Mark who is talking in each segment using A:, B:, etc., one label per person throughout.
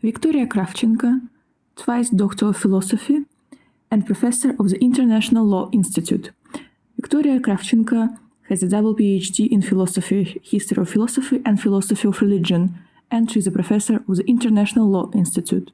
A: Victoria Kravchenko, twice Doctor of Philosophy and Professor of the International Law Institute. Victoria Kravchenko has a double PhD in philosophy, history of philosophy and philosophy of religion, and she is a professor of the International Law Institute.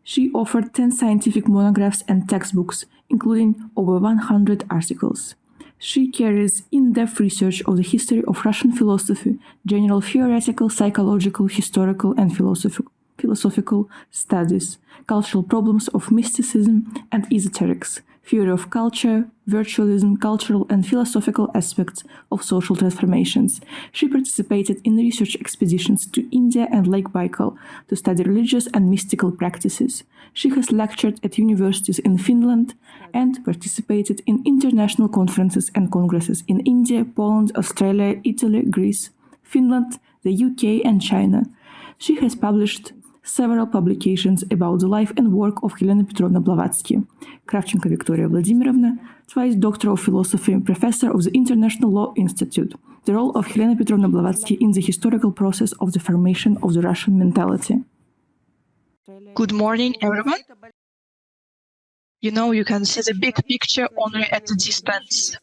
A: She authored 10 scientific monographs and textbooks, including over 100 articles. She carries in-depth research of the history of Russian philosophy, general theoretical, psychological, historical, and philosophical studies, cultural problems of mysticism and esoterics, theory of culture, virtualism, cultural and philosophical aspects of social transformations. She participated in research expeditions to India and Lake Baikal to study religious and mystical practices. She has lectured at universities in Finland and participated in international conferences and congresses in India, Poland, Australia, Italy, Greece, Finland, the UK, and China. She has published several publications about the life and work of Helena Petrovna Blavatsky. Kravchenko Victoria Vladimirovna, twice Doctor of Philosophy and Professor of the International Law Institute. The role of Helena Petrovna Blavatsky in the historical process of the formation of the Russian mentality.
B: Good morning, everyone. You can see the big picture only at a distance.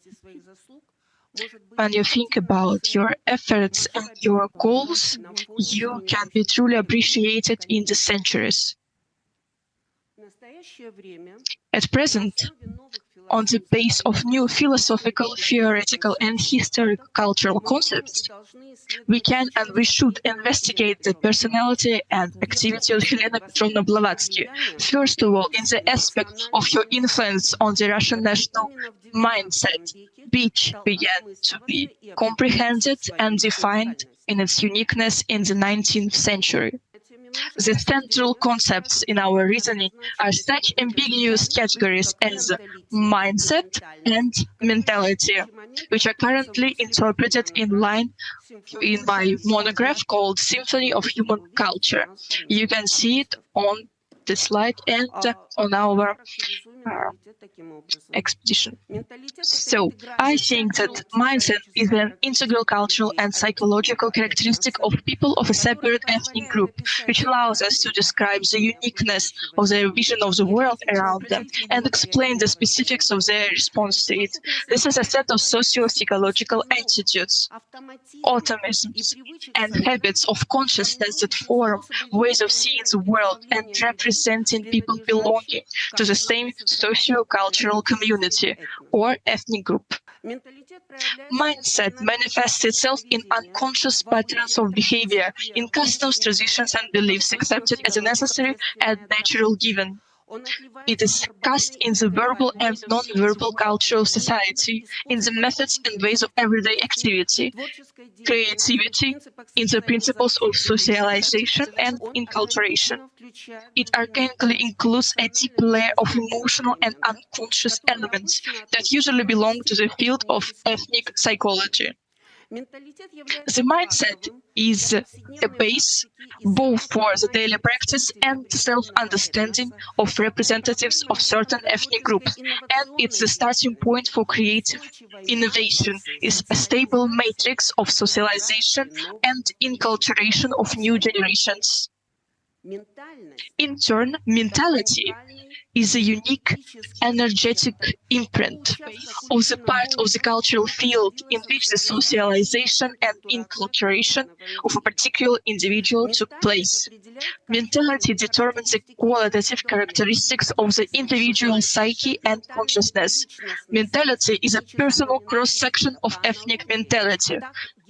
B: When you think about your efforts and your goals, you can be truly appreciated in the centuries. At present, on the base of new philosophical, theoretical, and historical cultural concepts, we can and we should investigate the personality and activity of Helena Petrovna Blavatsky, first of all in the aspect of her influence on the Russian national mindset, which began to be comprehended and defined in its uniqueness in the 19th century. The central concepts in our reasoning are such ambiguous categories as mindset and mentality, which are currently interpreted in my monograph called Symphony of Human Culture. You can see it on the slide and on our expedition. So, I think that mindset is an integral cultural and psychological characteristic of people of a separate ethnic group, which allows us to describe the uniqueness of their vision of the world around them and explain the specifics of their response to it. This is a set of socio-psychological attitudes, automisms, and habits of consciousness that form ways of seeing the world and representing people belonging to the same socio-cultural community or ethnic group. Mindset manifests itself in unconscious patterns of behavior, in customs, traditions, and beliefs accepted as a necessary and natural given. It is cast in the verbal and non-verbal culture of society, in the methods and ways of everyday activity, creativity, in the principles of socialization and inculturation. It organically includes a deep layer of emotional and unconscious elements that usually belong to the field of ethnic psychology. The mindset is a base both for the daily practice and self-understanding of representatives of certain ethnic groups, and it's the starting point for creative innovation. It's a stable matrix of socialization and inculturation of new generations. In turn, mentality is a unique energetic imprint of the part of the cultural field in which the socialization and inculturation of a particular individual took place. Mentality determines the qualitative characteristics of the individual psyche and consciousness. Mentality is a personal cross-section of ethnic mentality.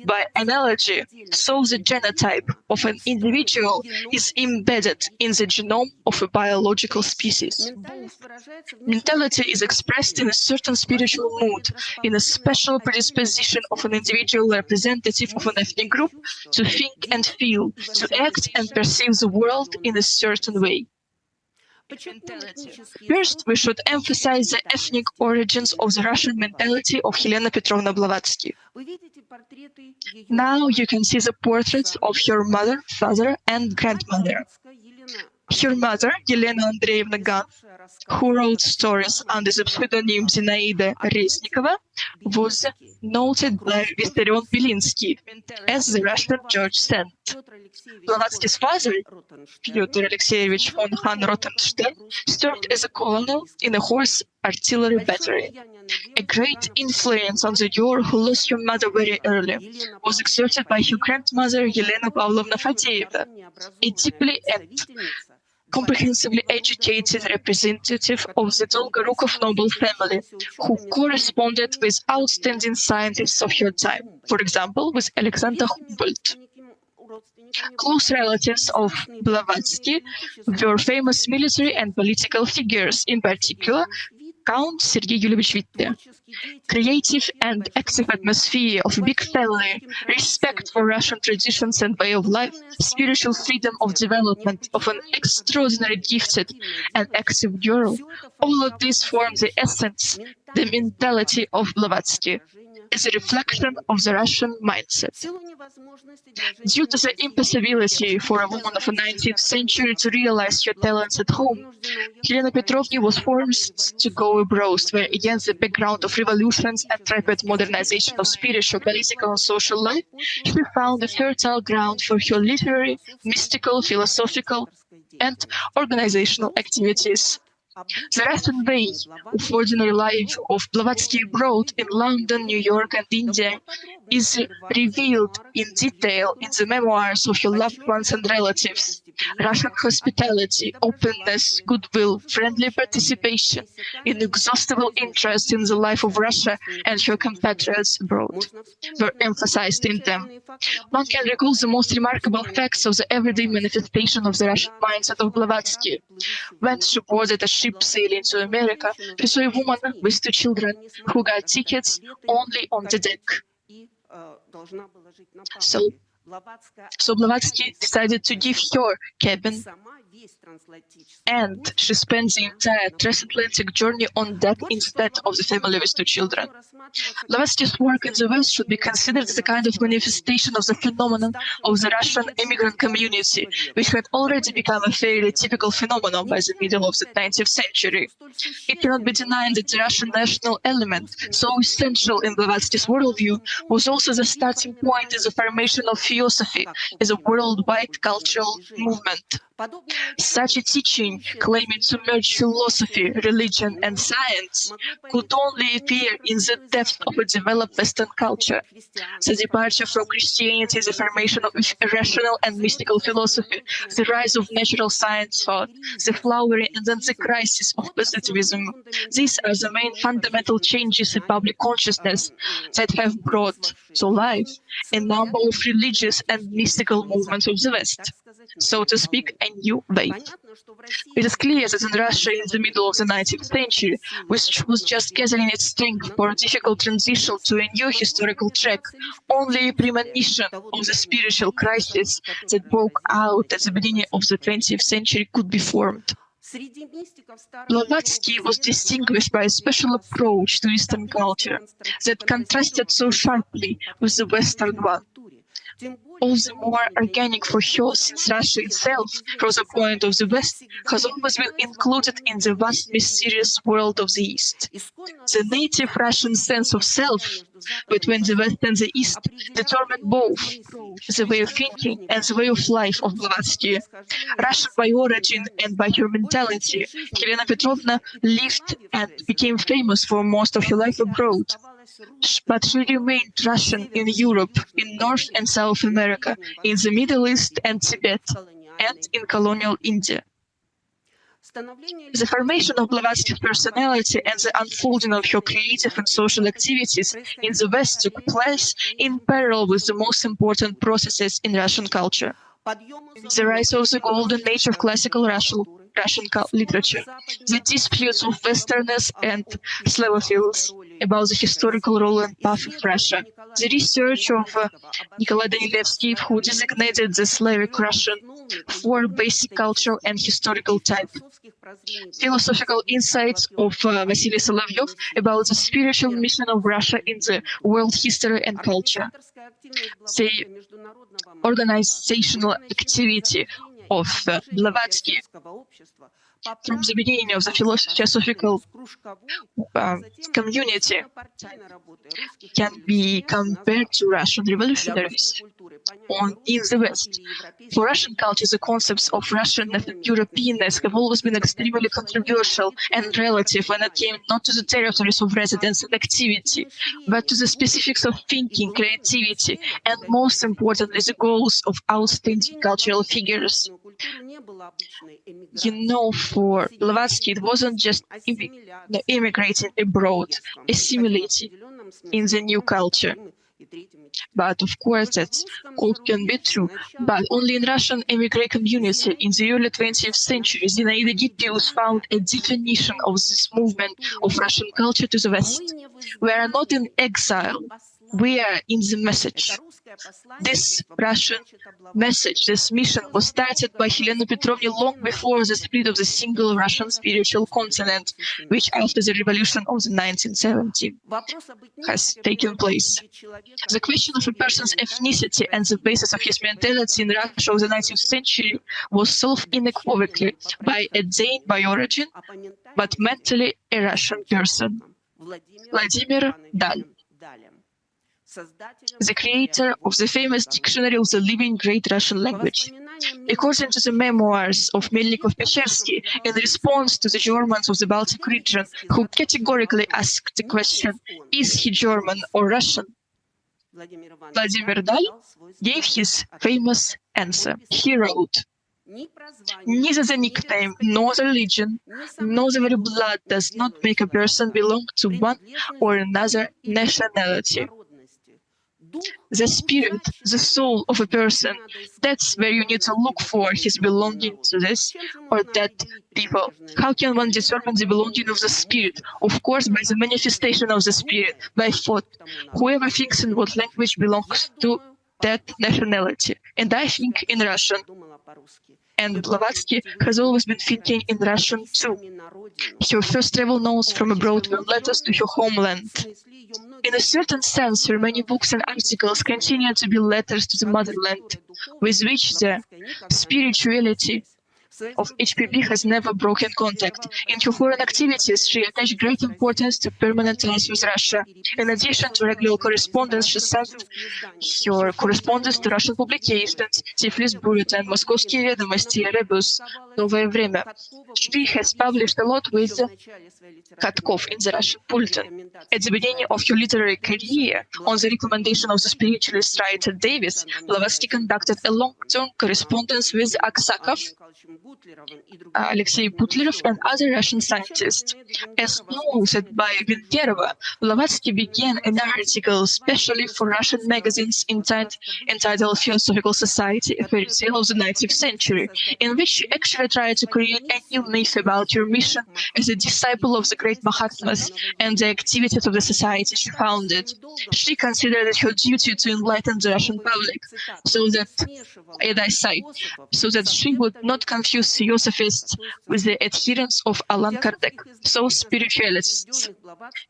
B: By analogy, so the genotype of an individual is embedded in the genome of a biological species. Mentality is expressed in a certain spiritual mood, in a special predisposition of an individual representative of an ethnic group to think and feel, to act and perceive the world in a certain way. First, we should emphasize the ethnic origins of the Russian mentality of Helena Petrovna Blavatsky. Now you can see the portraits of her mother, father, and grandmother. Her mother, Helena Andreevna Gun, who wrote stories under the pseudonym Zinaida Reznikova, was noted by Vissarion Belinsky as the Russian George Sand. Blavatsky's father, Fyodor Alexeyevich von Hahn-Rothenstein, served as a colonel in a horse artillery battery. A great influence on the girl who lost her mother very early was exerted by her grandmother Helena Pavlovna Fadeyeva, a deeply and comprehensively educated representative of the Dolgorukov noble family, who corresponded with outstanding scientists of her time, for example, with Alexander Humboldt. Close relatives of Blavatsky were famous military and political figures, in particular Count Sergei Yulievich Witte. Creative and active atmosphere of a big family, respect for Russian traditions and way of life, spiritual freedom of development of an extraordinarily gifted and active girl, all of this form the essence, the mentality of Blavatsky, as a reflection of the Russian mindset. Due to the impossibility for a woman of the 19th century to realize her talents at home, Helena Petrovna was forced to go abroad, where against the background of revolutions and rapid modernization of spiritual, political, and social life, she found a fertile ground for her literary, mystical, philosophical, and organizational activities. The Russian way of ordinary life of Blavatsky abroad in London, New York, and India is revealed in detail in the memoirs of her loved ones and relatives. Russian hospitality, openness, goodwill, friendly participation, inexhaustible interest in the life of Russia and her compatriots abroad were emphasized in them. One can recall the most remarkable facts of the everyday manifestation of the Russian mindset of Blavatsky. When she boarded a ship sailing to America, she saw a woman with 2 children who got tickets only on the deck. So Blavatsky decided to give her cabin, and she spent the entire transatlantic journey on deck instead of the family with 2 children. Blavatsky's work in the West should be considered as a kind of manifestation of the phenomenon of the Russian immigrant community, which had already become a fairly typical phenomenon by the middle of the 19th century. It cannot be denied that the Russian national element, so essential in Blavatsky's worldview, was also the starting point in the formation of Theosophy as a worldwide cultural movement. Such a teaching, claiming to merge philosophy, religion, and science, could only appear in the depth of a developed Western culture. The departure from Christianity, the formation of irrational and mystical philosophy, the rise of natural science thought, the flowering and then the crisis of positivism. These are the main fundamental changes in public consciousness that have brought to life a number of religious and mystical movements of the West, so to speak, a new wave. It is clear that in Russia in the middle of the 19th century, which was just gathering its strength for a difficult transition to a new historical track, only a premonition of the spiritual crisis that broke out at the beginning of the 20th century could be formed. Blavatsky was distinguished by a special approach to Eastern culture that contrasted so sharply with the Western one. All the more organic for her, since Russia itself, from the point of the West, has always been included in the vast mysterious world of the East. The native Russian sense of self between the West and the East determined both the way of thinking and the way of life of Blavatsky. Russian by origin and by her mentality, Helena Petrovna lived and became famous for most of her life abroad. But she remained Russian in Europe, in North and South America, in the Middle East and Tibet, and in colonial India. The formation of Blavatsky's personality and the unfolding of her creative and social activities in the West took place in parallel with the most important processes in Russian culture. The rise of the golden age of classical Russian literature, the disputes of Westerners and Slavophiles about the historical role and path of Russia, the research of Nikolai Danilevsky, who designated the Slavic Russian for basic cultural and historical type, philosophical insights of Vasily Solovyov about the spiritual mission of Russia in the world history and culture, the organizational activity of Blavatsky from the beginning of the philosophical community can be compared to Russian revolutionaries in the West. For Russian culture, the concepts of Russianness and Europeanness have always been extremely controversial and relative when it came not to the territories of residence and activity, but to the specifics of thinking, creativity, and most importantly, the goals of outstanding cultural figures. For Blavatsky, it wasn't just immigrating abroad, assimilating in the new culture. But of course, that can be true. But only in Russian immigrant community in the early 20th century, Zinaida Gippius found a definition of this movement of Russian culture to the West. We are not in exile. We are in the message. This Russian message, this mission was started by Helena Petrovna long before the split of the single Russian spiritual continent, which after the revolution of the 1970 has taken place. The question of a person's ethnicity and the basis of his mentality in Russia of the 19th century was solved unequivocally by a Dane by origin, but mentally a Russian person, Vladimir Dal, the creator of the famous Dictionary of the Living Great Russian Language. According to the memoirs of Melnikov-Pechersky, in response to the Germans of the Baltic region, who categorically asked the question, is he German or Russian? Vladimir Dal gave his famous answer. He wrote, "Neither the nickname, nor the religion, nor the very blood does not make a person belong to one or another nationality. The spirit, the soul of a person, that's where you need to look for his belonging to this or that people. How can one determine the belonging of the spirit? Of course, by the manifestation of the spirit, by thought. Whoever thinks in what language belongs to that nationality. And I think in Russian. And Blavatsky has always been thinking in Russian too. Her first travel notes from abroad were letters to her homeland. In a certain sense, her many books and articles continue to be letters to the motherland, with which the spirituality of HPB has never broken contact. In her foreign activities, she attached great importance to permanent ties with Russia. In addition to regular correspondence, she sent her correspondence to Russian publications, Tiflis Bulletin, Московские ведомости, Rebus, Новое время. She has published a lot with Katkov in the Russian Bulletin. At the beginning of her literary career, on the recommendation of the spiritualist writer Davis, Blavatsky conducted a long-term correspondence with Aksakov, Alexei Butlerov, and other Russian scientists. As noted by Venterova, Blavatsky began an article specially for Russian magazines entitled Theosophical Society, a fairy tale of the 19th century, in which she actually tried to create a new myth about her mission as a disciple of the great Mahatmas and the activities of the society she founded. She considered it her duty to enlighten the Russian public, so that, and I cite, so that she would not confuse Theosophists with the adherents of Allan Kardec, so spiritualists.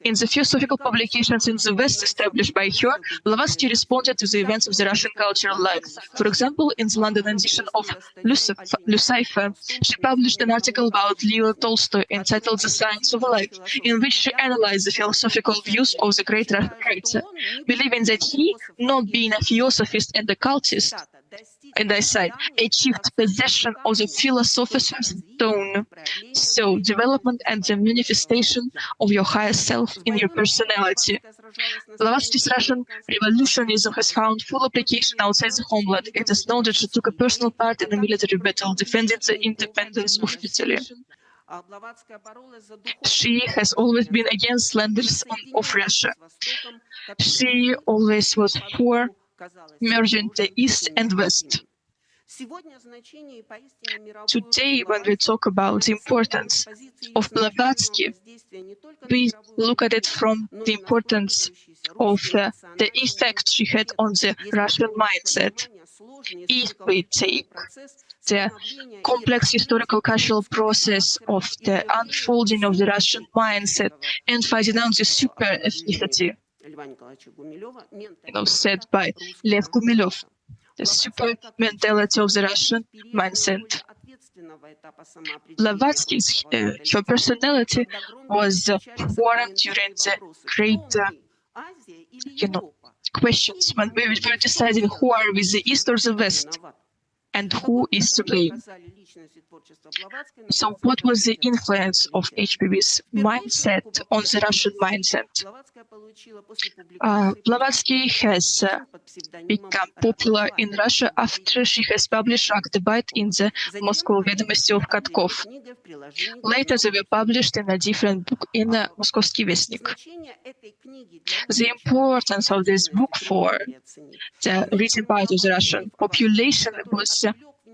B: In the Theosophical publications in the West established by her, Blavatsky responded to the events of the Russian cultural life. For example, in the London edition of Lucifer, she published an article about Leo Tolstoy entitled The Science of Life, in which she analyzed the philosophical views of the great Russian writer, believing that he, not being a theosophist and a cultist, and I cite, achieved possession of the philosopher's stone, so development and the manifestation of your higher self in your personality. Blavatsky's Russian revolutionism has found full application outside the homeland. It is known that she took a personal part in a military battle defending the independence of Italy. She has always been against slanders of Russia. She always was for merging the East and West. Today, when we talk about the importance of Blavatsky, we look at it from the importance of the effect she had on the Russian mindset. If we take the complex historical cultural process of the unfolding of the Russian mindset and finding out the super ethnicity, said by Lev Gumilev, the super mentality of the Russian mindset. Blavatsky's her personality was formed during the great, questions when we were deciding who are we, the East or the West, and who is to blame. So what was the influence of HPB's mindset on the Russian mindset? Blavatsky has become popular in Russia after she has published Rak Debate in the Moscow Ведомости of Katkov. Later they were published in a different book in Moskovsky Vestnik. The importance of this book for the reading part of the Russian population was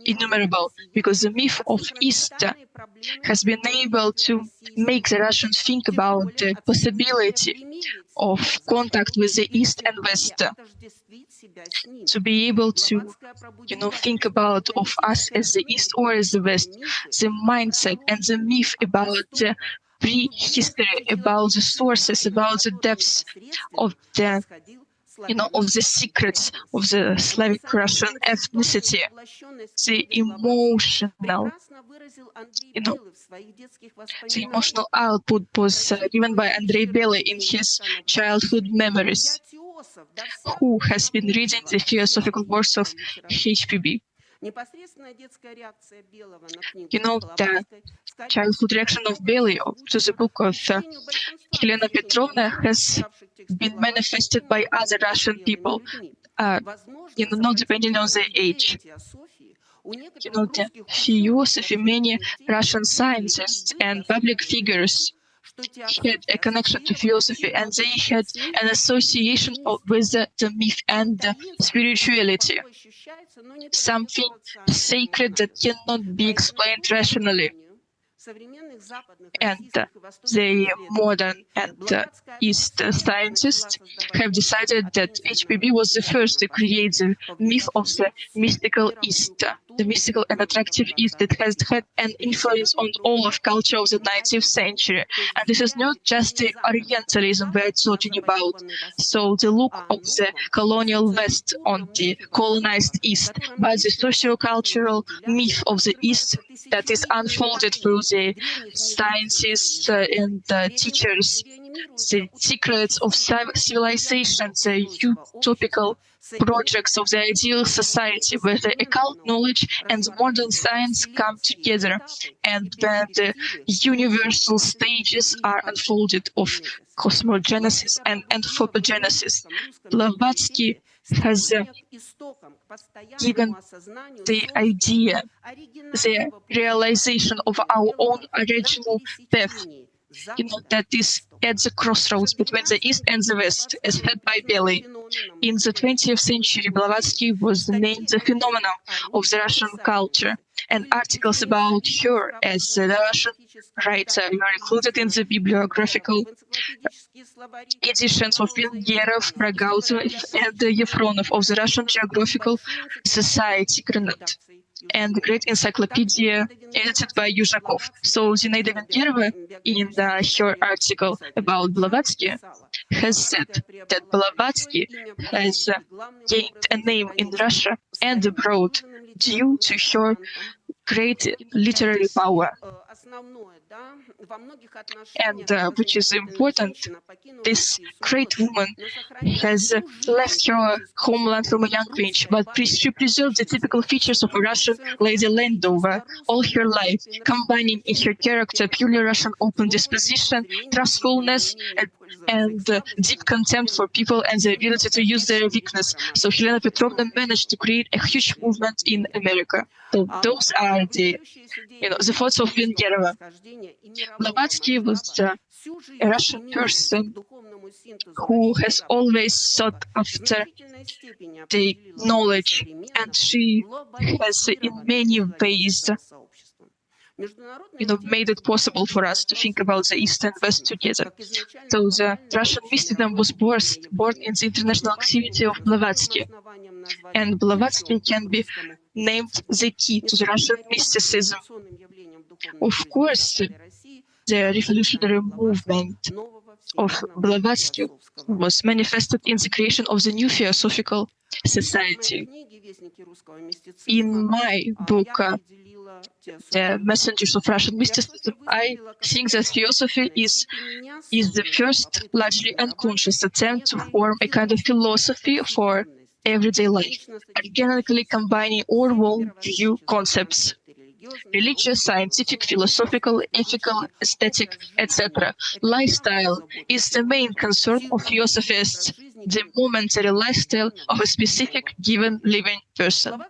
B: innumerable, because the myth of East has been able to make the Russians think about the possibility of contact with the East and West, to be able to think about of us as the East or as the West. The mindset and the myth about the prehistory, about the sources, about the depths of the of the secrets of the Slavic Russian ethnicity, the emotional output was given by Andrei Belый in his childhood memories, who has been reading the Theosophical works of HPB. The childhood reaction of Belый to the book of Helena Petrovna has been manifested by other Russian people, not depending on their age. The Theosophy, many Russian scientists and public figures had a connection to Theosophy, and they had an association with the myth and the spirituality, something sacred that cannot be explained rationally. And the modern and East scientists have decided that HPB was the first to create the myth of the mystical East, the mystical and attractive East that has had an influence on all of culture of the 19th century. And this is not just the Orientalism we're talking about, so the look of the colonial West on the colonized East, but the socio-cultural myth of the East that is unfolded through the scientists and teachers, the secrets of civilization, the utopical projects of the ideal society, where the occult knowledge and modern science come together, and where the universal stages are unfolded of cosmogenesis and anthropogenesis. Blavatsky has given the idea, the realization of our own original path, that is at the crossroads between the East and the West, as had by Belый. In the 20th century, Blavatsky was named the phenomenon of the Russian culture, and articles about her as the Russian writer are included in the bibliographical editions of Vengerov, Bragauzov, and Yefronov of the Russian Geographical Society, Granat, and the Great Encyclopedia edited by Yuzhakov. So Zinaida Vengerova, in her article about Blavatsky, has said that Blavatsky has gained a name in Russia and abroad due to her great literary power. And which is important, this great woman has left her homeland from a young age, but she preserved the typical features of a Russian lady Landowner all her life, combining in her character purely Russian open disposition, trustfulness, and deep contempt for people and the ability to use their weakness. So Helena Petrovna managed to create a huge movement in America. So those are the thoughts of Vengerova. Blavatsky was a Russian person who has always sought after the knowledge, and she has in many ways made it possible for us to think about the East and West together. So the Russian mysticism was born in the international activity of Blavatsky, and Blavatsky can be named the key to the Russian mysticism. Of course, the revolutionary movement of Blavatsky was manifested in the creation of the new Theosophical society. In my book, The Messengers of Russian Mysticism, I think that Theosophy is the first largely unconscious attempt to form a kind of philosophy for everyday life, organically combining all worldview concepts: religious, scientific, philosophical, ethical, aesthetic, etc. Lifestyle is the main concern of Theosophists, the momentary lifestyle of a specific given living person.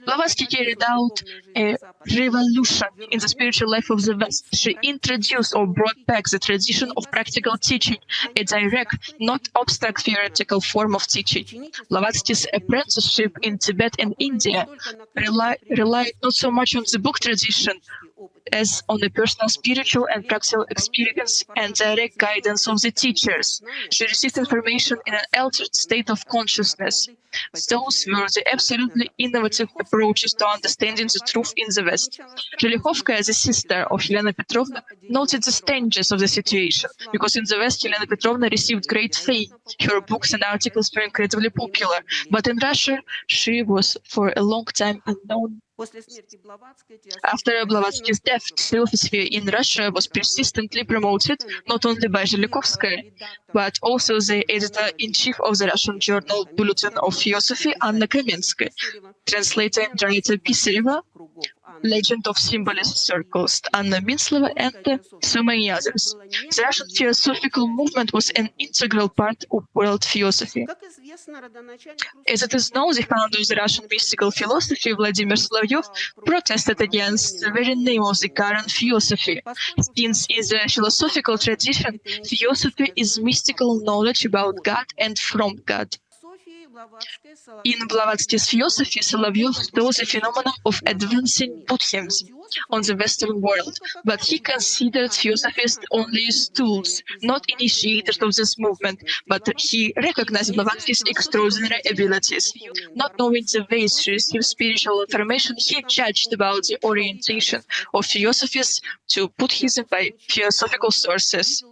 B: Blavatsky carried out a revolution in the spiritual life of the West. She introduced or brought back the tradition of practical teaching, a direct, not abstract theoretical form of teaching. Blavatsky's apprenticeship in Tibet and India relied not so much on the book tradition as on the personal spiritual and practical experience and direct guidance of the teachers. She received information in an altered state of consciousness. Those were the absolutely innovative approaches to understanding the truth in the West. Zhelyakovskaya, the sister of Helena Petrovna, noted the dangers of the situation, because in the West Helena Petrovna received great fame. Her books and articles were incredibly popular, but in Russia she was for a long time unknown. After Blavatsky's death, Theosophy in Russia was persistently promoted not only by Zhelyakovskaya, but also the editor-in-chief of the Russian journal Bulletin of Theosophy, Anna Kamenskaya, translator and writer Pisareva, Legend of Symbolist Circles, Anna Minslova, and so many others. The Russian Theosophical movement was an integral part of world theosophy. As it is known, the founder of the Russian mystical philosophy, Vladimir Solovyov, protested against the very name of the current theosophy. Since in the philosophical tradition, theosophy is mystical knowledge about God and from God. In Blavatsky's philosophy, Solovyov saw the phenomenon of advancing Buddhism on the Western world, but he considered theosophists only as tools, not initiators of this movement, but he recognized Blavatsky's extraordinary abilities. Not knowing the ways to receive spiritual information, he judged about the orientation of theosophists to Buddhism by philosophical sources.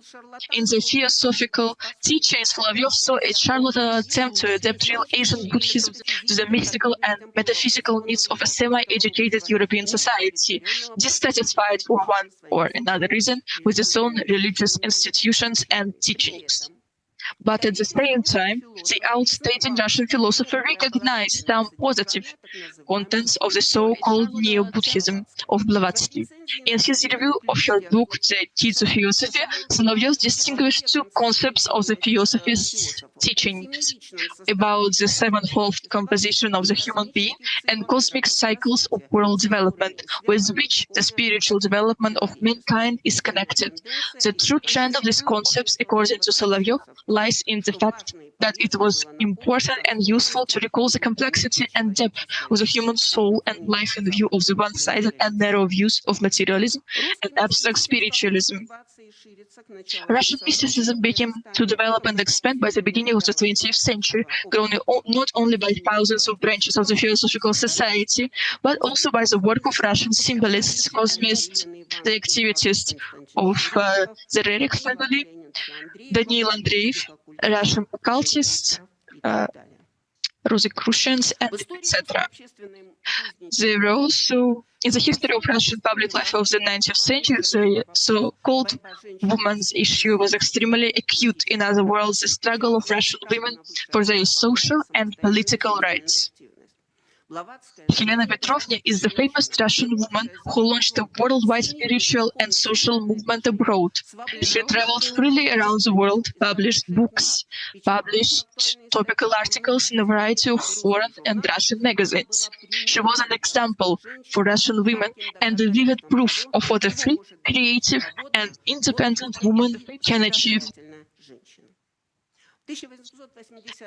B: In the Theosophical teachings, Solovyov saw a charlatan attempt to adapt real Asian Buddhism to the mystical and metaphysical needs of a semi-educated European society, dissatisfied for one or another reason with its own religious institutions and teachings. But at the same time, the outstanding Russian philosopher recognized some positive contents of the so-called Neo-Buddhism of Blavatsky. In his review of her book, The Teachings of Theosophy, Solovyov distinguished two concepts of the Theosophy's teachings about the sevenfold composition of the human being and cosmic cycles of world development, with which the spiritual development of mankind is connected. The true trend of these concepts, according to Solovyov, lies in the fact that it was important and useful to recall the complexity and depth of the human soul and life in view of the one-sided and narrow views of materialism and abstract spiritualism. Russian mysticism began to develop and expand by the beginning of the 20th century, grown not only by thousands of branches of the Theosophical Society, but also by the work of Russian symbolists, cosmists, the activities of the Rerik family, Daniil Andreev, Russian occultists, Rosicrucians, and etc. There were also, in the history of Russian public life of the 19th century, the so-called women's issue was extremely acute. In other words, the struggle of Russian women for their social and political rights. Helena Petrovna is the famous Russian woman who launched a worldwide spiritual and social movement abroad. She traveled freely around the world, published books, published topical articles in a variety of foreign and Russian magazines. She was an example for Russian women and a vivid proof of what a free, creative, and independent woman can achieve.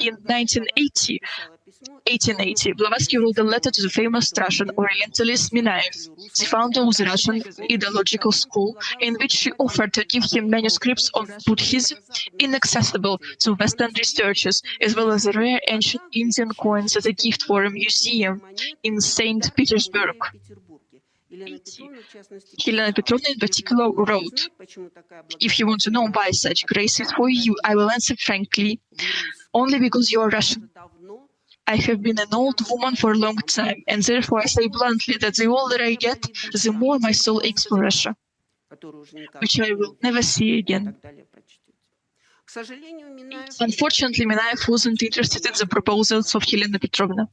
B: In 1880, Blavatsky wrote a letter to the famous Russian Orientalist Minaev, the founder of the Russian ideological school, in which she offered to give him manuscripts on Buddhism inaccessible to Western researchers, as well as rare ancient Indian coins as a gift for a museum in St. Petersburg. 1880, Helena Petrovna in particular wrote, "If you want to know why such grace is for you, I will answer frankly, only because you are Russian. I have been an old woman for a long time, and therefore I say bluntly that the older I get, the more my soul aches for Russia, which I will never see again." Unfortunately, Minaev wasn't interested in the proposals of Helena Petrovna.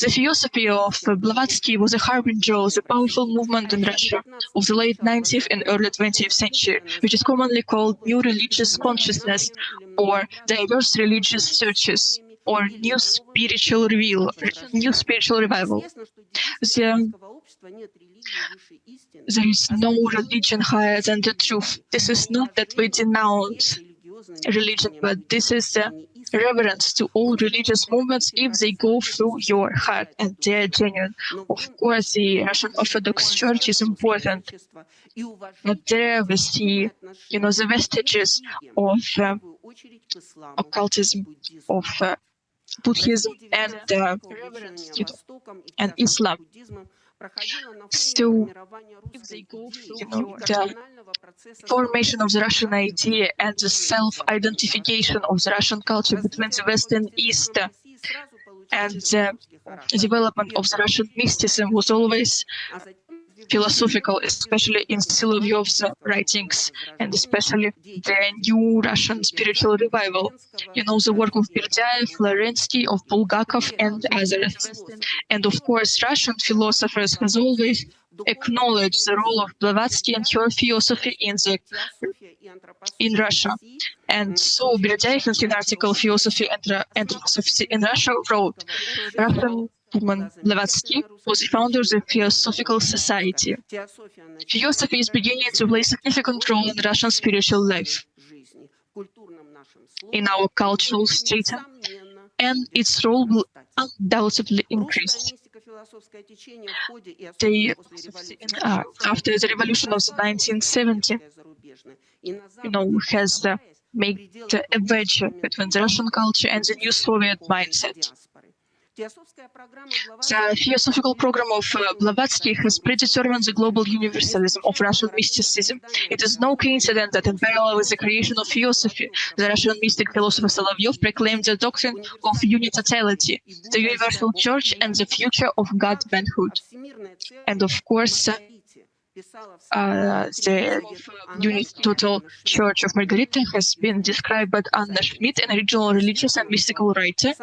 B: The Theosophy of Blavatsky was a harbinger of the powerful movement in Russia of the late 19th and early 20th century, which is commonly called New Religious Consciousness, or Diverse Religious Searches, or New Spiritual Revival. There is no religion higher than the truth. This is not that we denounce religion, but this is the reverence to all religious movements if they go through your heart and they are genuine. Of course, the Russian Orthodox Church is important, but there we see, the vestiges of occultism, of Buddhism and and Islam. So, the formation of the Russian idea and the self-identification of the Russian culture between the West and East and the development of the Russian mysticism was always philosophical, especially in Solovyov's writings, and especially the new Russian spiritual revival. The work of Berdyaev, Florensky, of Bulgakov, and others. And of course, Russian philosophers has always acknowledged the role of Blavatsky and her philosophy in Russia. And so Berdyaev, in his article "Philosophy and Anthroposophy in Russia," wrote, "Russian woman Blavatsky was the founder of the Theosophical Society. Philosophy is beginning to play a significant role in Russian spiritual life, in our cultural strata, and its role will undoubtedly increase." After the revolution of the 1970s, has made a wedge between the Russian culture and the new Soviet mindset. The Theosophical program of Blavatsky has predetermined the global universalism of Russian mysticism. It is no coincidence that in parallel with the creation of Theosophy, the Russian mystic philosopher Solovyov proclaimed the doctrine of unitotality, the universal church, and the future of God-manhood. And of course, the Unitotal Church of Margarita has been described by Anna Schmidt, an original religious and mystical writer,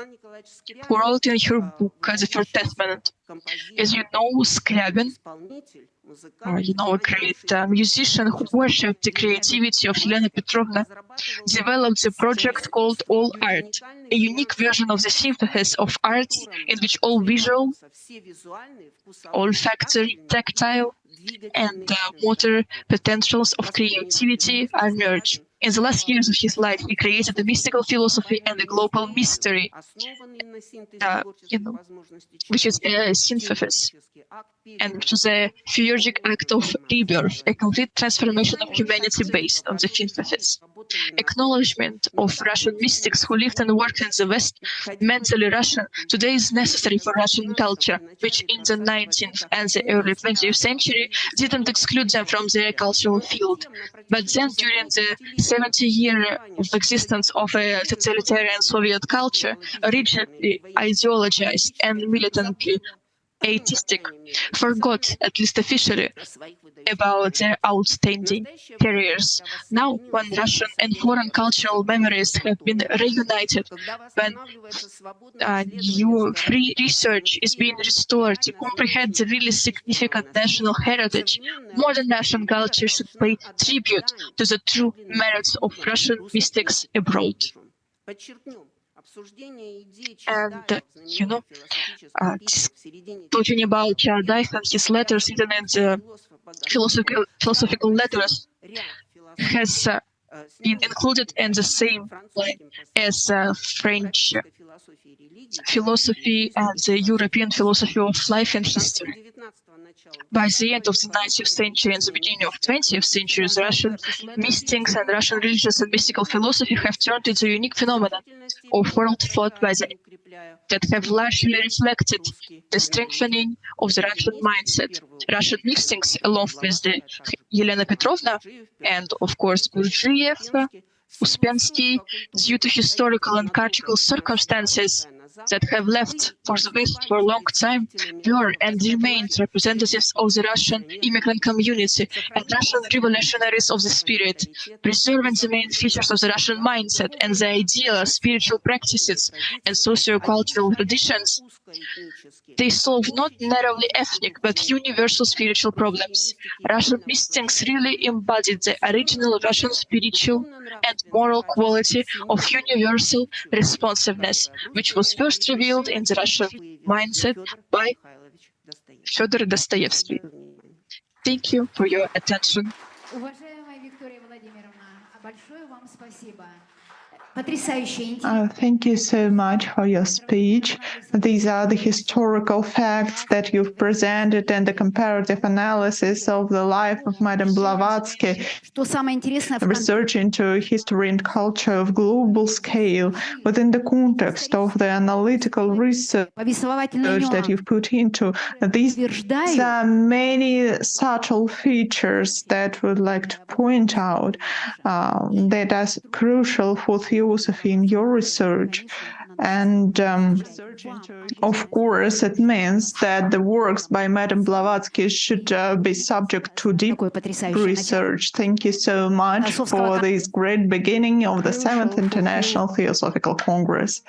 B: who wrote in her book The Third Testament. As you know, Scriabin, a great musician who worshipped the creativity of Helena Petrovna, developed a project called All Art, a unique version of the synthesis of arts in which all visual, olfactory, tactile, and motor potentials of creativity are merged. In the last years of his life, he created a mystical philosophy and a global mystery, which is a synthesis, and which is a theurgic act of rebirth, a complete transformation of humanity based on the synthesis. Acknowledgement of Russian mystics who lived and worked in the West, mentally Russian, today is necessary for Russian culture, which in the 19th and the early 20th century didn't exclude them from their cultural field. But then, during the 70 years of existence of a totalitarian Soviet culture, rigidly ideologized and militantly atheistic, forgot, at least officially, about their outstanding careers. Now, when Russian and foreign cultural memories have been reunited, when new free research is being restored to comprehend the really significant national heritage, modern Russian culture should pay tribute to the true merits of Russian mystics abroad. And, talking about Dyson and his letters written in the philosophical letters has been included in the same line as French philosophy and the European philosophy of life and history. By the end of the 19th century and the beginning of 20th century, the Russian mystics and Russian religious and mystical philosophy have turned into a unique phenomenon of world thought by the that have largely reflected the strengthening of the Russian mindset. Russian mixings, along with the Helena Petrovna and, of course, Gurdjieff, Uspensky, due to historical and cultural circumstances that have left for the West for a long time, were and remained representatives of the Russian immigrant community and Russian revolutionaries of the spirit, preserving the main features of the Russian mindset and the ideal spiritual practices and socio-cultural traditions. They solve not narrowly ethnic but universal spiritual problems. Russian mystics really embodied the original Russian spiritual and moral quality of universal responsiveness, which was first revealed in the Russian mindset by Fyodor Dostoevsky. Thank you for your attention.
C: Уважаемая Виктория Владимировна, большое вам спасибо.
D: Thank you so much for your speech. These are the historical facts that you've presented and the comparative analysis of the life of Madame Blavatsky, research into history and culture of global scale within the context of the analytical research that you've put into. These are many subtle features that would like to point out that are crucial for Theosophy in your research. And of course, it means that the works by Madame Blavatsky should be subject to deep research. Thank you so much for this great beginning of the 7th International Theosophical Congress.